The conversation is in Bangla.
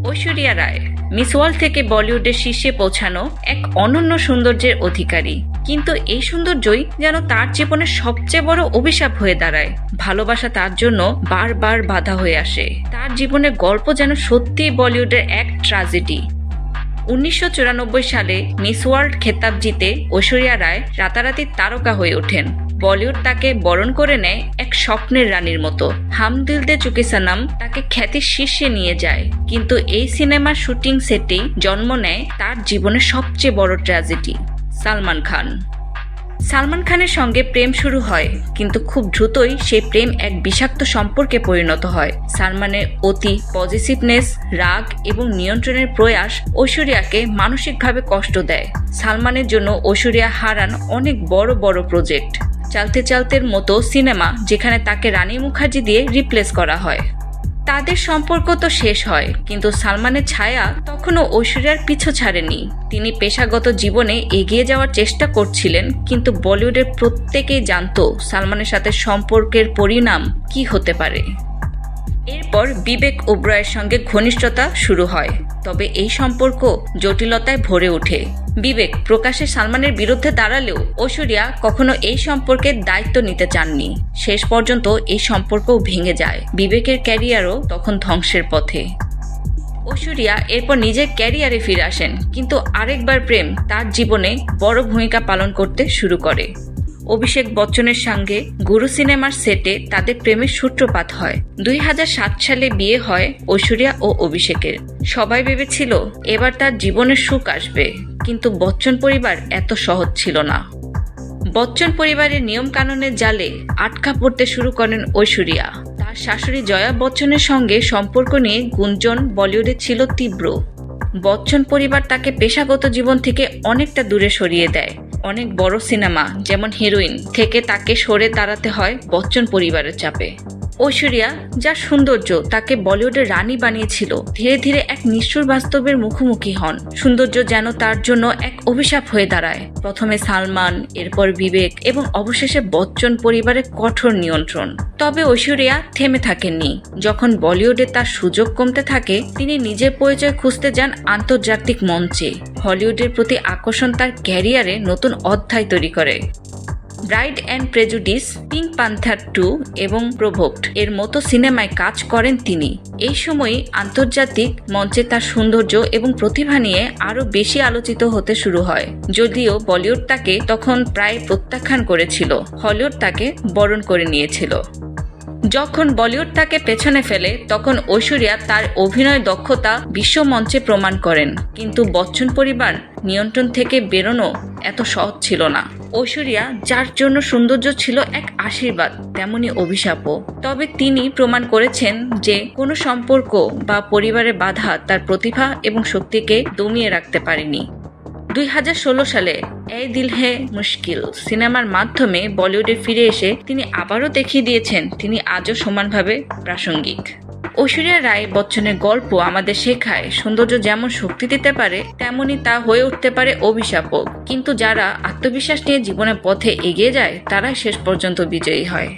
ঐশ্বরিয়া রায় মিস ওয়ার্ল্ড থেকে বলিউডের শীর্ষে পৌঁছানো এক অনন্য সৌন্দর্যের অধিকারী, কিন্তু এই সৌন্দর্যই যেন তার জীবনের সবচেয়ে বড় অভিশাপ হয়ে দাঁড়ায়। ভালোবাসা তার জন্য বারবার বাধা হয়ে আসে। তার জীবনের গল্প যেন সত্যিই বলিউডের এক ট্র্যাজেডি। 1994 সালে মিস ওয়ার্ল্ড খেতাব জিতে ঐশ্বরিয়া রায় রাতারাতি তারকা হয়ে ওঠেন। বলিউড তাকে বরণ করে নেয় এক স্বপ্নের রানীর মতো। হাম দিল দে চুকে সনম তাকে খ্যাতির শীর্ষে নিয়ে যায়, কিন্তু এই সিনেমার শুটিং সেটেই জন্ম নেয় তার জীবনের সবচেয়ে বড় ট্র্যাজেডি। সালমান খানের সঙ্গে প্রেম শুরু হয়, কিন্তু খুব দ্রুতই সেই প্রেম এক বিষাক্ত সম্পর্কে পরিণত হয়। সালমানের অতি পজিটিভনেস, রাগ এবং নিয়ন্ত্রণের প্রয়াস ঐশ্বরিয়াকে মানসিকভাবে কষ্ট দেয়। সালমানের জন্য ঐশ্বরিয়া হারান অনেক বড় বড় প্রজেক্ট। চালতে চালতের মতো সিনেমা, যেখানে তাকে রানী মুখার্জি দিয়ে রিপ্লেস করা হয়। তাদের সম্পর্ক তো শেষ হয়, কিন্তু সালমানের ছায়া তখনও ঐশ্বরিয়ার পিছু ছাড়েনি। তিনি পেশাগত জীবনে এগিয়ে যাওয়ার চেষ্টা করছিলেন, কিন্তু বলিউডের প্রত্যেকেই জানতো সালমানের সাথে সম্পর্কের পরিণাম কি হতে পারে। এরপর বিবেক ওবরয়ের সঙ্গে ঘনিষ্ঠতা শুরু হয়, তবে এই সম্পর্ক জটিলতায় ভরে ওঠে। বিবেক প্রকাশ্যে সালমানের বিরুদ্ধে দাঁড়ালেও ঐশ্বরিয়া কখনো এই সম্পর্কের দায়িত্ব নিতে চাননি। শেষ পর্যন্ত এই সম্পর্কও ভেঙে যায়। বিবেকের ক্যারিয়ারও তখন ধ্বংসের পথে। ঐশ্বরিয়া এরপর নিজের ক্যারিয়ারে ফিরে আসেন, কিন্তু আরেকবার প্রেম তার জীবনে বড় ভূমিকা পালন করতে শুরু করে। অভিষেক বচ্চনের সঙ্গে গুরু সিনেমার সেটে তাদের প্রেমের সূত্রপাত হয়। 2007 সালে বিয়ে হয় ঐশ্বরিয়া ও অভিষেকের। সবাই ভেবেছিল এবার তার জীবনের সুখ আসবে, কিন্তু বচ্চন পরিবার এত সহজ ছিল না। বচ্চন পরিবারের নিয়ম কানুনের জালে আটকা পড়তে শুরু করেন ঐশ্বরিয়া। তার শাশুড়ি জয়া বচ্চনের সঙ্গে সম্পর্ক নিয়ে গুঞ্জন বলিউডে ছিল তীব্র। বচ্চন পরিবার তাকে পেশাগত জীবন থেকে অনেকটা দূরে সরিয়ে দেয়। অনেক বড় সিনেমা যেমন হিরোইন থেকে তাকে সরে দাঁড়াতে হয় বচ্চন পরিবারের চাপে। ঐশ্বরিয়া, যার সৌন্দর্য তাকে বলিউডের রানী বানিয়েছিল, ধীরে ধীরে এক নিষ্ঠুর বাস্তবের মুখোমুখি হন। সৌন্দর্য যেন তার জন্য এক অভিশাপ হয়ে দাঁড়ায়। প্রথমে সালমান, এরপর বিবেক এবং অবশেষে বচ্চন পরিবারের কঠোর নিয়ন্ত্রণ। তবে ঐশ্বরিয়া থেমে থাকেননি। যখন বলিউডে তার সুযোগ কমতে থাকে, তিনি নিজের পরিচয় খুঁজতে যান আন্তর্জাতিক মঞ্চে। হলিউডের প্রতি আকর্ষণ তার ক্যারিয়ারে নতুন অধ্যায় তৈরি করে। Pride and Prejudice, Pink Panther 2 এবং প্রভোকড এর মতো সিনেমায় কাজ করেন তিনি। এই সময়ই আন্তর্জাতিক মঞ্চে তার সৌন্দর্য এবং প্রতিভা নিয়ে আরও বেশি আলোচিত হতে শুরু হয়। যদিও বলিউড তাকে তখন প্রায় প্রত্যাখ্যান করেছিল, হলিউড তাকে বরণ করে নিয়েছিল। যখন বলিউড তাকে পেছনে ফেলে, তখন ঐশ্বরিয়া তার অভিনয় দক্ষতা বিশ্ব মঞ্চে প্রমাণ করেন। কিন্তু বচ্চন পরিবার নিয়ন্ত্রণ থেকে বেরোনো এত সহজ ছিল না। ঐশ্বরিয়া, যার জন্য সৌন্দর্য ছিল এক আশীর্বাদ, তেমনি অভিশাপও। তবে তিনি প্রমাণ করেছেন যে কোনো সম্পর্ক বা পরিবারের বাধা তার প্রতিভা এবং শক্তিকে দমিয়ে রাখতে পারেনি। 2016 সালে এ দিল হে মুশকিল সিনেমার মাধ্যমে বলিউডে ফিরে এসে তিনি আবারও দেখিয়ে দিয়েছেন তিনি আজও সমানভাবে প্রাসঙ্গিক। ঐশ্বরিয়া রায় বচ্চনের গল্প আমাদের শেখায় সৌন্দর্য যেমন শক্তি দিতে পারে, তেমনি তা হয়ে উঠতে পারে অভিশাপও। কিন্তু যারা আত্মবিশ্বাস নিয়ে জীবনের পথে এগিয়ে যায়, তারাই শেষ পর্যন্ত বিজয়ী হয়।